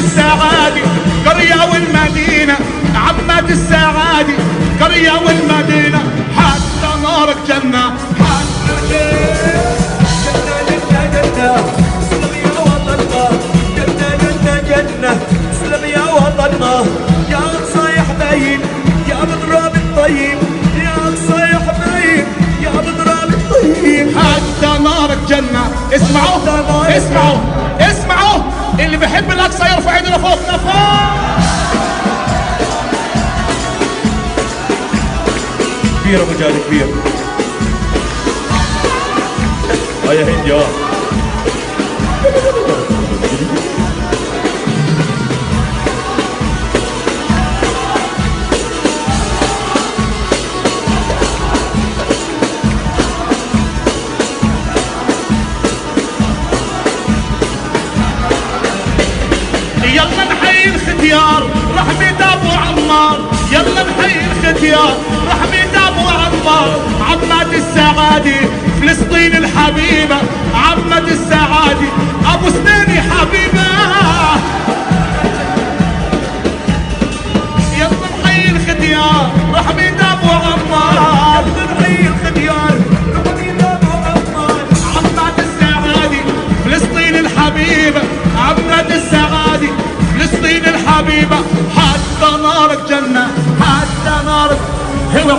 السعادي قرية والمدينة، عمة السعادي قرية والمدينة، حتى نارك جنة، حتى جنة جنة جنة اسلم يا وطننا، جنة جنة جنة اسلم يا وطننا، يا أقصى يا حبايب يا مضراب الطيب، يا أقصى يا حبايب يا مضراب الطيب، حتى نارك جنة. اسمعوا اسمعوا اسمعوا، اللي بيحب الأقصى يرفع ايده لفوق لفوق. كبير ابو جاد كبير. يا هند يا يلا نحيي الختيار رحمة ابو عمار، يلا نحيي الختيار رحمة ابو عمار، عمة السعادي فلسطين الحبيبة، عمة السعادي ابو سنيني حبيبة. يلا نحيي الختيار رحمة ابو عمار، يلا نحيي الختيار رحمة ابو عمار، عمة السعادي فلسطين الحبيبة، عمة السعادي فلسطين الحبيبة، حتى نارك جنة، حتى نارك هو